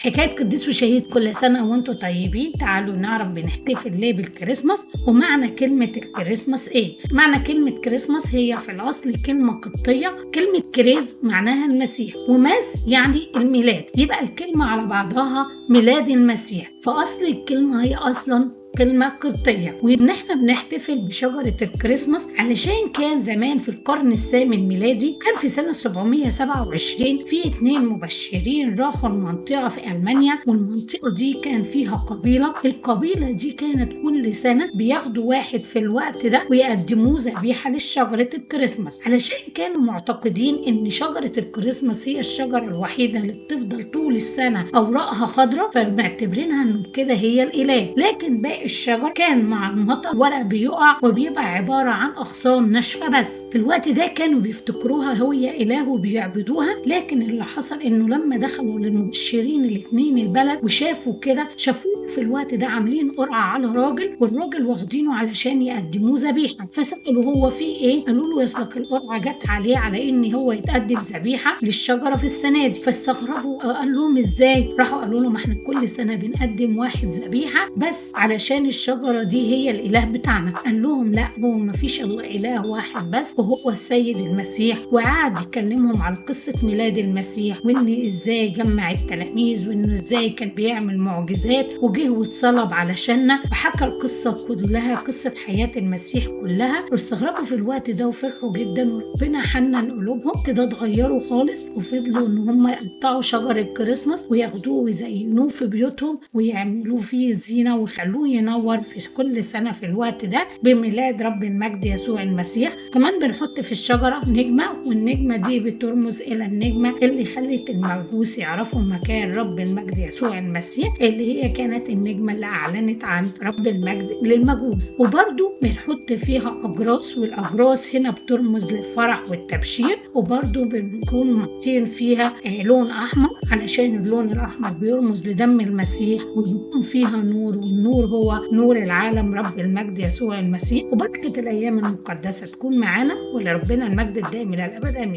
حكاية قديس وشهيد كل سنة وانتم طيبين. تعالوا نعرف بنحتفل ليه بالكريسماس ومعنى كلمة الكريسماس ايه. معنى كلمة كريسماس هي في الأصل كلمة قبطية. كلمة كريز معناها المسيح، وماس يعني الميلاد، يبقى الكلمة على بعضها ميلاد المسيح. فأصل الكلمة هي أصلا كلمة قبطية. وإن احنا بنحتفل بشجرة الكريسماس علشان كان زمان في القرن الثامن ميلادي، كان في سنة 727 في 2 مبشرين راحوا المنطقة في ألمانيا، والمنطقة دي كان فيها قبيلة. القبيلة دي كانت كل سنة بياخدوا واحد في الوقت ده ويقدموه ذبيحة لشجرة الكريسماس، علشان كانوا معتقدين إن شجرة الكريسماس هي الشجرة الوحيدة اللي بتفضل طول السنة أوراقها خضراء، فمعتبرينها إن كده هي الإله. لكن باقي الشجر كان مع المطر ورق بيقع وبيبقى عبارة عن أغصان ناشفة بس. في الوقت ده كانوا بيفتكروها هي إله وبيعبدوها. لكن اللي حصل إنه لما دخلوا للمبشرين الاتنين البلد وشافوا كده، شافوه في الوقت ده عاملين قرعة على راجل، والراجل واخدينه علشان يقدموه ذبيحة. فسألوا هو في إيه؟ قالوا له يصلك القرعة جت عليه على إن هو يتقدم ذبيحة للشجرة في السنة دي. فاستغربوا، قال لهم إزاي؟ راحوا قالوا لهم إحنا كل سنة بنقدم واحد ذبيحة بس علشان الشجرة دي هي الإله بتاعنا. قال لهم لا، هو مفيش إله واحد بس وهو السيد المسيح. وقعد يكلمهم على قصة ميلاد المسيح، وإن إزاي جمع التلاميذ، وإنه إزاي كان بيعمل معجزات وجه واتصلب علشاننا، وحكى القصة كلها، قصة حياة المسيح كلها. واستغربوا في الوقت ده وفرحوا جدا، وربنا حنن قلوبهم كده، اتغيروا خالص وفضلوا إن هم يقطعوا شجر الكريسماس وياخدوه ويزينوه في بيوتهم ويعملوه فيه زينة ويخلوه ينور في كل سنة في الوقت ده بميلاد رب المجد يسوع المسيح. كمان بنحط في الشجرة نجمة، والنجمة دي بترمز إلى النجمة اللي خلت المجوس يعرفوا مكان رب المجد يسوع المسيح، اللي هي كانت النجمة اللي أعلنت عن رب المجد للمجوس. وبرضو بنحط فيها أجراس، والأجراس هنا بترمز للفرح والتبشير. وبرضو بنكون محطين فيها لون أحمر علشان اللون الأحمر بيرمز لدم المسيح، وبيكون فيها نور، والنور هو نور العالم رب المجد يسوع المسيح. وبركة الأيام المقدسة تكون معانا، ولربنا المجد الدائم إلى الأبد آمين.